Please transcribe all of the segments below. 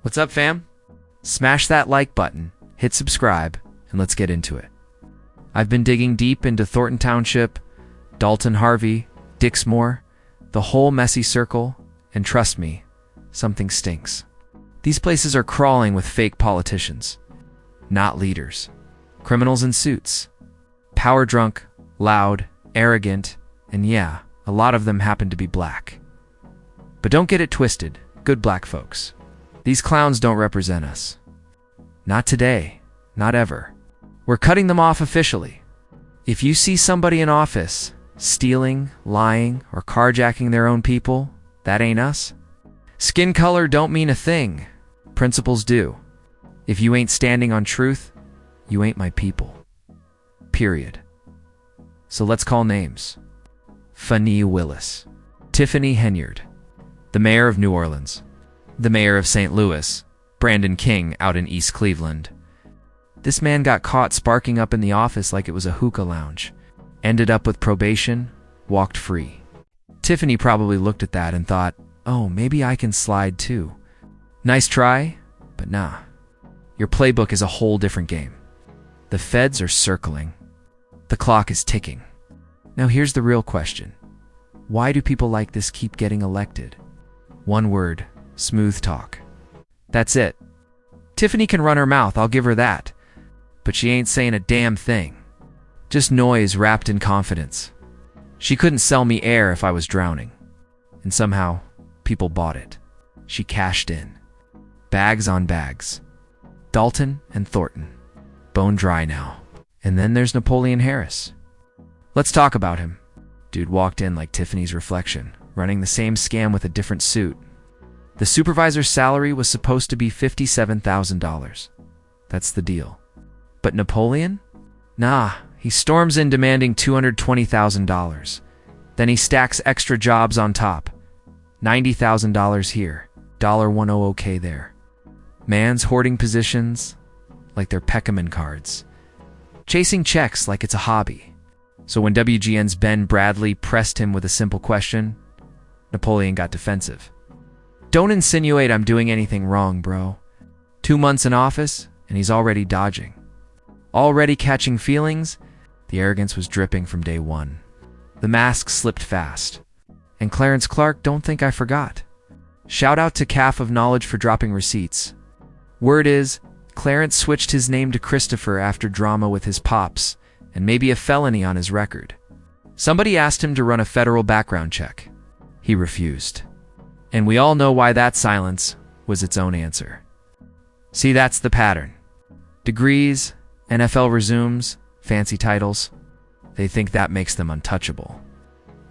What's up, fam? Smash that like button, hit subscribe, and let's get into it. I've been digging deep into Thornton Township, Dalton, Harvey, Dixmoor, the whole messy circle, and trust me, something stinks. These places are crawling with fake politicians, not leaders. Criminals in suits. Power drunk, loud, arrogant, and yeah, a lot of them happen to be black. But don't get it twisted, good black folks. These clowns don't represent us. Not today, not ever. We're cutting them off officially. If you see somebody in office stealing, lying, or carjacking their own people, that ain't us. Skin color don't mean a thing. Principles do. If you ain't standing on truth, you ain't my people. Period. So let's call names. Fani Willis. Tiffany Henyard. The mayor of New Orleans. The mayor of St. Louis. Brandon King out in East Cleveland. This man got caught sparking up in the office like it was a hookah lounge. Ended up with probation, walked free. Tiffany probably looked at that and thought, oh, maybe I can slide too. Nice try, but nah. Your playbook is a whole different game. The feds are circling. The clock is ticking. Now here's the real question. Why do people like this keep getting elected? One word, smooth talk. That's it. Tiffany can run her mouth, I'll give her that. But she ain't saying a damn thing. Just noise wrapped in confidence. She couldn't sell me air if I was drowning. And somehow, people bought it. She cashed in. Bags on bags. Dalton and Thornton. Bone dry now. And then there's Napoleon Harris. Let's talk about him. Dude walked in like Tiffany's reflection, running the same scam with a different suit. The supervisor's salary was supposed to be $57,000. That's the deal. But Napoleon? Nah, he storms in demanding $220,000. Then he stacks extra jobs on top. $90,000 here, $100K there. Man's hoarding positions like they're Peckerman cards. Chasing checks like it's a hobby. So when WGN's Ben Bradley pressed him with a simple question, Napoleon got defensive. Don't insinuate I'm doing anything wrong, bro. 2 months in office, and he's already dodging. Already catching feelings, the arrogance was dripping from day one. The mask slipped fast. And Clarence Clark, don't think I forgot. Shout out to Calf of Knowledge for dropping receipts. Word is, Clarence switched his name to Christopher after drama with his pops, and maybe a felony on his record. Somebody asked him to run a federal background check. He refused. And we all know why that silence was its own answer. See, that's the pattern. Degrees, NFL resumes, fancy titles. They think that makes them untouchable.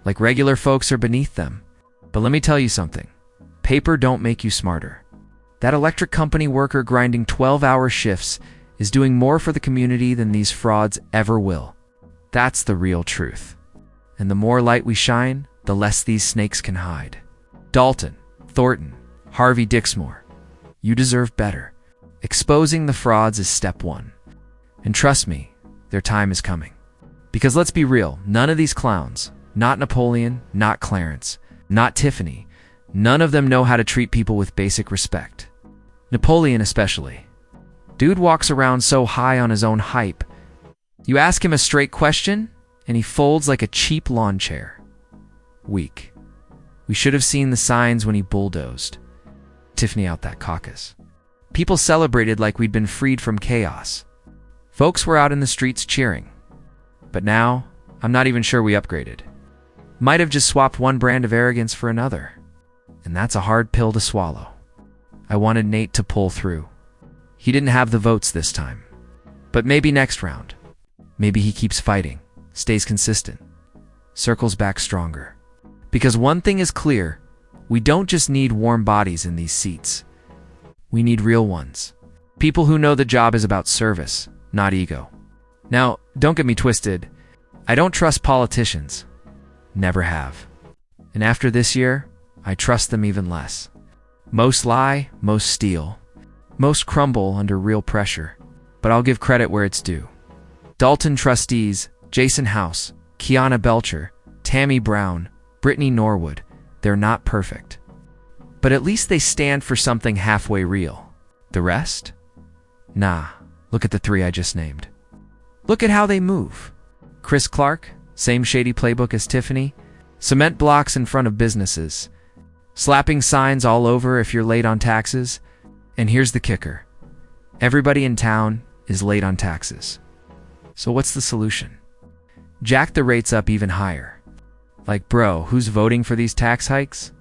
Like regular folks are beneath them. But let me tell you something. Paper don't make you smarter. That electric company worker grinding 12-hour shifts is doing more for the community than these frauds ever will. That's the real truth. And the more light we shine, the less these snakes can hide. Dalton, Thornton, Harvey, Dixmoor. You deserve better. Exposing the frauds is step one. And trust me, their time is coming. Because let's be real, none of these clowns, not Napoleon, not Clarence, not Tiffany, none of them know how to treat people with basic respect. Napoleon especially. Dude walks around so high on his own hype. You ask him a straight question, and he folds like a cheap lawn chair. Weak. We should have seen the signs when he bulldozed Tiffany out that caucus. People celebrated like we'd been freed from chaos. Folks were out in the streets cheering. But now, I'm not even sure we upgraded. Might have just swapped one brand of arrogance for another. And that's a hard pill to swallow. I wanted Nate to pull through. He didn't have the votes this time. But maybe next round. Maybe he keeps fighting, stays consistent, circles back stronger. Because one thing is clear, we don't just need warm bodies in these seats. We need real ones. People who know the job is about service, not ego. Now, don't get me twisted. I don't trust politicians. Never have. And after this year, I trust them even less. Most lie, most steal. Most crumble under real pressure. But I'll give credit where it's due. Dalton trustees, Jason House, Kiana Belcher, Tammy Brown, Brittany Norwood, they're not perfect. But at least they stand for something halfway real. The rest? Nah, look at the three I just named. Look at how they move. Chris Clark, same shady playbook as Tiffany, cement blocks in front of businesses, slapping signs all over if you're late on taxes. And here's the kicker. Everybody in town is late on taxes. So what's the solution? Jack the rates up even higher. Like, bro, who's voting for these tax hikes?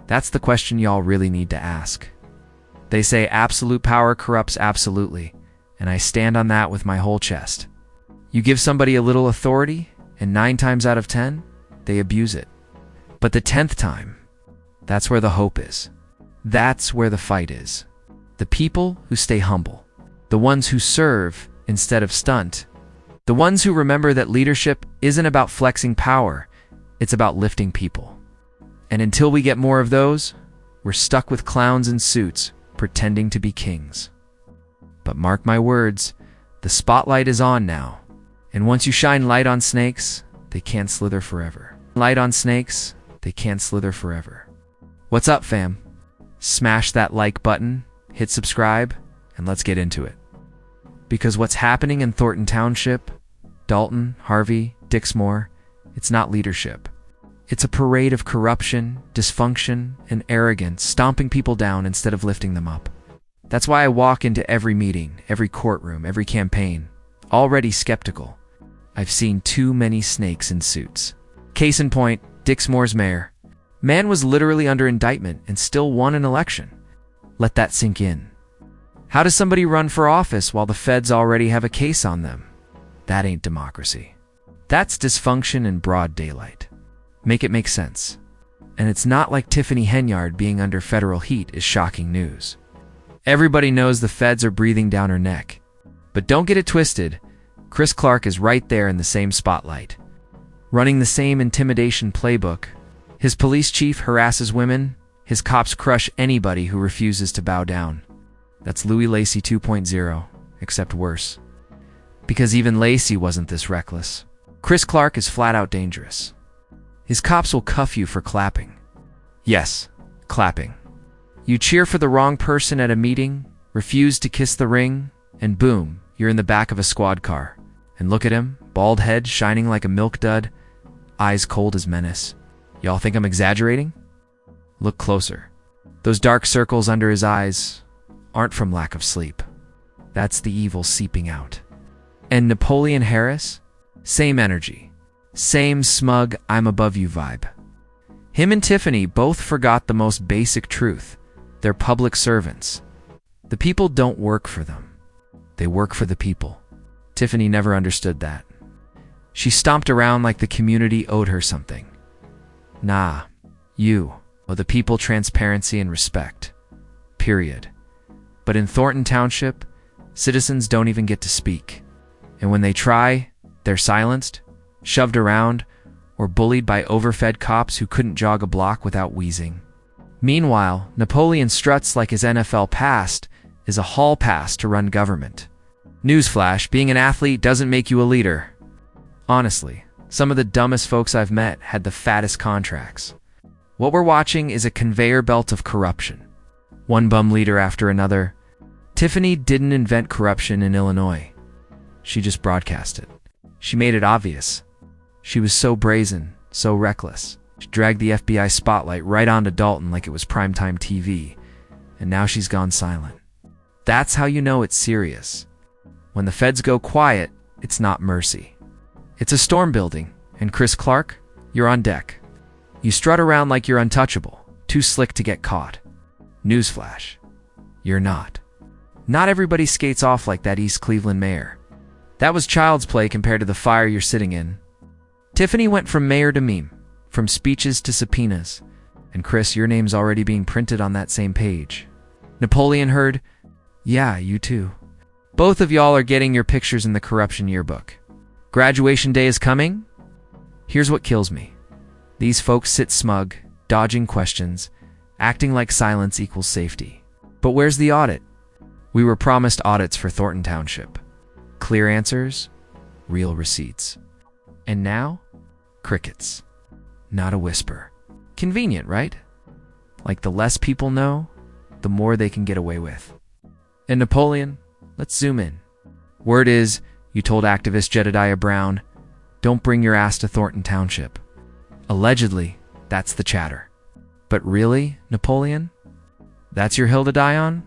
That's the question y'all really need to ask. They say absolute power corrupts absolutely, and I stand on that with my whole chest. You give somebody a little authority, and 9 times out of 10, they abuse it. But the 10th time, that's where the hope is. That's where the fight is. The people who stay humble. The ones who serve instead of stunt. The ones who remember that leadership isn't about flexing power, it's about lifting people. And until we get more of those, we're stuck with clowns in suits pretending to be kings. But mark my words, the spotlight is on now. And once you shine light on snakes, they can't slither forever. Light on snakes, they can't slither forever. What's up, fam? Smash that like button, hit subscribe, and let's get into it. Because what's happening in Thornton Township, Dalton, Harvey, Dixmoor, it's not leadership. It's a parade of corruption, dysfunction, and arrogance, stomping people down instead of lifting them up. That's why I walk into every meeting, every courtroom, every campaign, already skeptical. I've seen too many snakes in suits. Case in point, Dixmoor's mayor. Man was literally under indictment and still won an election. Let that sink in. How does somebody run for office while the feds already have a case on them? That ain't democracy. That's dysfunction in broad daylight. Make it make sense. And it's not like Tiffany Henyard being under federal heat is shocking news. Everybody knows the feds are breathing down her neck. But don't get it twisted, Chris Clark is right there in the same spotlight. Running the same intimidation playbook. His police chief harasses women, his cops crush anybody who refuses to bow down. That's Louis Lacey 2.0, except worse. Because even Lacey wasn't this reckless. Chris Clark is flat out dangerous. His cops will cuff you for clapping. Yes, clapping. You cheer for the wrong person at a meeting, refuse to kiss the ring, and boom, you're in the back of a squad car. And look at him, bald head shining like a milk dud, eyes cold as menace. Y'all think I'm exaggerating? Look closer. Those dark circles under his eyes aren't from lack of sleep. That's the evil seeping out. And Napoleon Harris? Same energy. Same smug, I'm above you vibe. Him and Tiffany both forgot the most basic truth. They're public servants. The people don't work for them. They work for the people. Tiffany never understood that. She stomped around like the community owed her something. Nah, you owe the people transparency and respect. Period. But in Thornton Township, citizens don't even get to speak. And when they try, they're silenced, shoved around, or bullied by overfed cops who couldn't jog a block without wheezing. Meanwhile, Napoleon struts like his NFL past is a hall pass to run government. Newsflash, being an athlete doesn't make you a leader. Honestly, some of the dumbest folks I've met had the fattest contracts. What we're watching is a conveyor belt of corruption. One bum leader after another. Tiffany didn't invent corruption in Illinois. She just broadcast it. She made it obvious. She was so brazen, so reckless. She dragged the FBI spotlight right onto Dalton like it was primetime TV, and now she's gone silent. That's how you know it's serious. When the feds go quiet, it's not mercy. It's a storm building, and Chris Clark, you're on deck. You strut around like you're untouchable, too slick to get caught. Newsflash, you're not. Not everybody skates off like that East Cleveland mayor. That was child's play compared to the fire you're sitting in. Tiffany went from mayor to meme, from speeches to subpoenas. And Chris, your name's already being printed on that same page. Napoleon heard, yeah, you too. Both of y'all are getting your pictures in the corruption yearbook. Graduation day is coming? Here's what kills me. These folks sit smug, dodging questions, acting like silence equals safety. But where's the audit? We were promised audits for Thornton Township. Clear answers, real receipts. And now, crickets. Not a whisper. Convenient, right? Like the less people know, the more they can get away with. And Napoleon, let's zoom in. Word is, you told activist Jedediah Brown, don't bring your ass to Thornton Township. Allegedly, that's the chatter. But really, Napoleon? That's your hill to die on?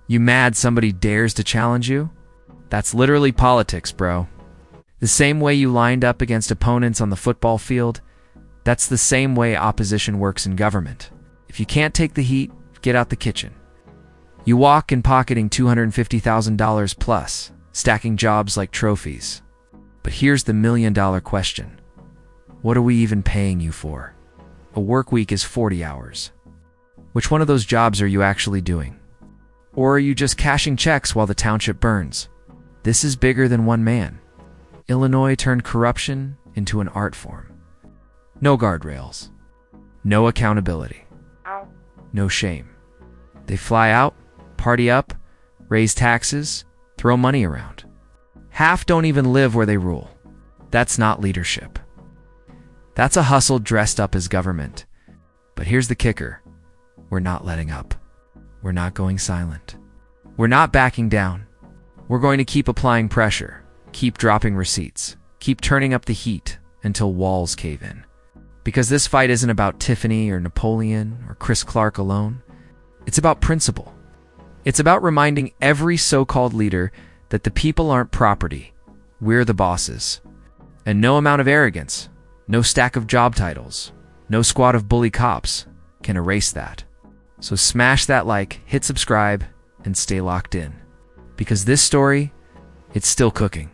You mad somebody dares to challenge you? That's literally politics, bro. The same way you lined up against opponents on the football field, that's the same way opposition works in government. If you can't take the heat, get out the kitchen. You walk in pocketing $250,000 plus, stacking jobs like trophies. But here's the million-dollar question. What are we even paying you for? A work week is 40 hours. Which one of those jobs are you actually doing? Or are you just cashing checks while the township burns? This is bigger than one man. Illinois turned corruption into an art form. No guardrails. No accountability. No shame. They fly out, party up, raise taxes, throw money around. Half don't even live where they rule. That's not leadership. That's a hustle dressed up as government. But here's the kicker. We're not letting up. We're not going silent. We're not backing down. We're going to keep applying pressure, keep dropping receipts, keep turning up the heat until walls cave in. Because this fight isn't about Tiffany or Napoleon or Chris Clark alone. It's about principle. It's about reminding every so-called leader that the people aren't property. We're the bosses. And no amount of arrogance, no stack of job titles, no squad of bully cops can erase that. So smash that like, hit subscribe, and stay locked in. Because this story, it's still cooking.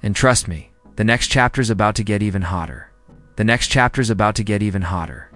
And trust me, the next chapter's about to get even hotter. The next chapter's about to get even hotter.